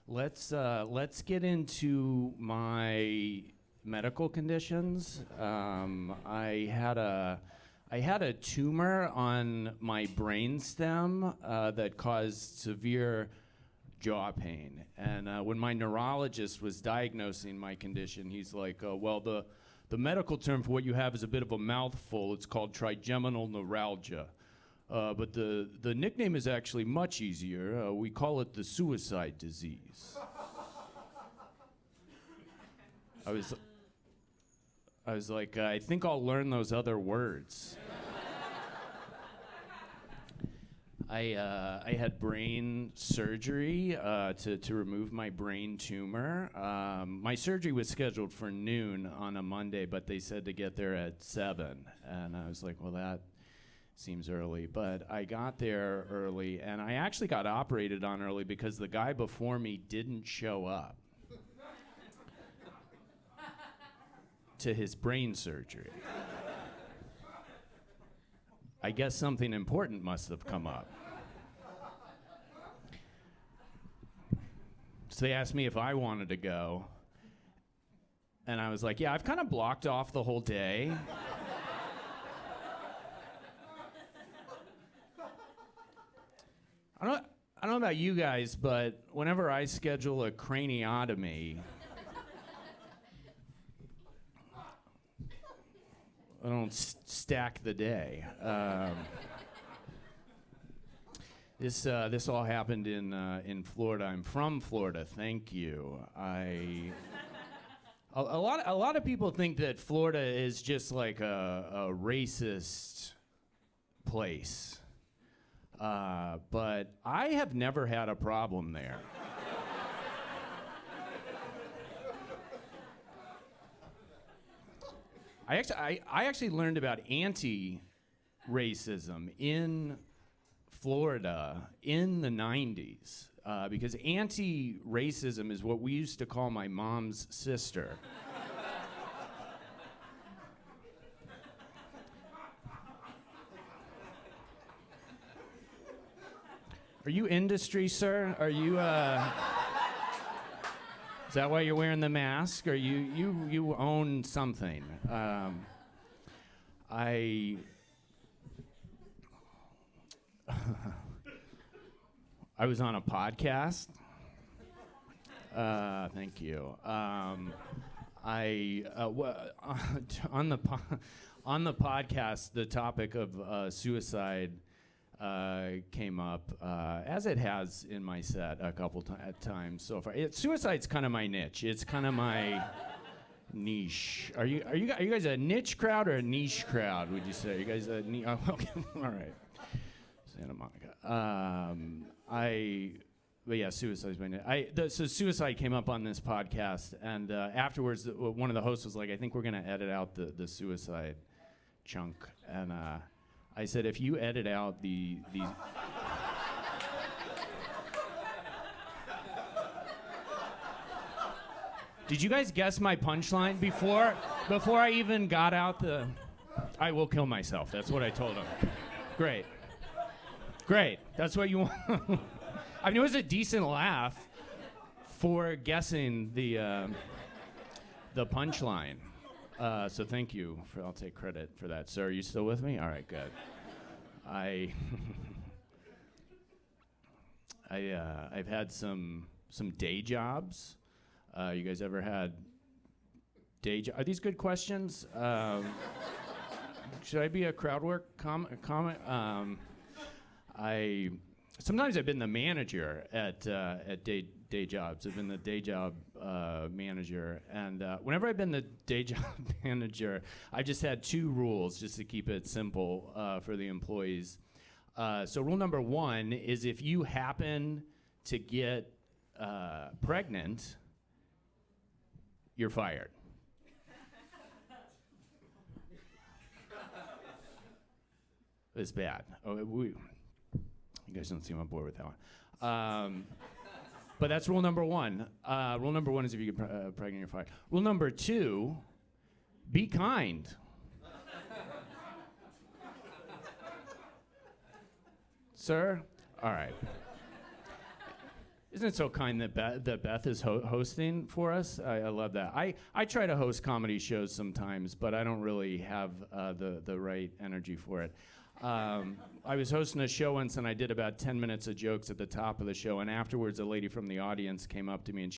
Let's get into my medical conditions. I had a tumor on my brainstem that caused severe jaw pain. And when my neurologist was diagnosing my condition, he's like, well, the medical term for what you have is a bit of a mouthful. It's called trigeminal neuralgia. But the nickname is actually much easier. We call it the suicide disease. I was like, I think I'll learn those other words. I had brain surgery to remove my brain tumor. My surgery was scheduled for noon on a Monday, but they said to get there at 7. And I was like, well, that seems early. But I got there early, and I actually got operated on early because the guy before me didn't show up to his brain surgery. I guess something important must have come up. So they asked me if I wanted to go. And I was like, yeah, I've kind of blocked off the whole day. I don't know about you guys, but whenever I schedule a craniotomy, I don't stack the day. This all happened in Florida. I'm from Florida. Thank you. A lot of people think that Florida is just like a racist place, but I have never had a problem there. I actually learned about anti-racism in Florida in the 90s because anti-racism is what we used to call my mom's sister. Are you industry, sir? Are you, is that why you're wearing the mask? Or you own something? I was on a podcast. Thank you. On the podcast, the topic of suicide came up, as it has in my set a couple times so far. Suicide's kind of my niche. It's kind of my niche. Are you guys a niche crowd or a niche crowd? Would you say? Are you guys a niche? Oh, okay, all right. Santa Monica. But yeah, suicide's my niche. So suicide came up on this podcast, and afterwards, one of the hosts was like, "I think we're gonna edit out the suicide chunk," and I said, if you edit out the Did you guys guess my punchline before I even got out the I will kill myself? That's what I told him. Great. That's what you want. I mean, it was a decent laugh for guessing the punchline. So thank you. I'll take credit for that. Sir, are you still with me? All right, good. I've had some day jobs. You guys ever had day jobs? Are these good questions? Should I be a crowd work comment? Sometimes I've been the manager at day jobs. I've been the day job manager, and whenever I've been the day job manager, I've just had 2 rules just to keep it simple for the employees. So rule number 1 is if you happen to get pregnant, you're fired. It's bad. You guys don't seem on board with that one. But that's rule number 1. Rule number 1 is if you get pregnant, you're fired. Rule number 2, be kind. Sir? All right. Isn't it so kind that Beth is hosting for us? I love that. I try to host comedy shows sometimes, but I don't really have the right energy for it. I was hosting a show once, and I did about 10 minutes of jokes at the top of the show, and afterwards a lady from the audience came up to me and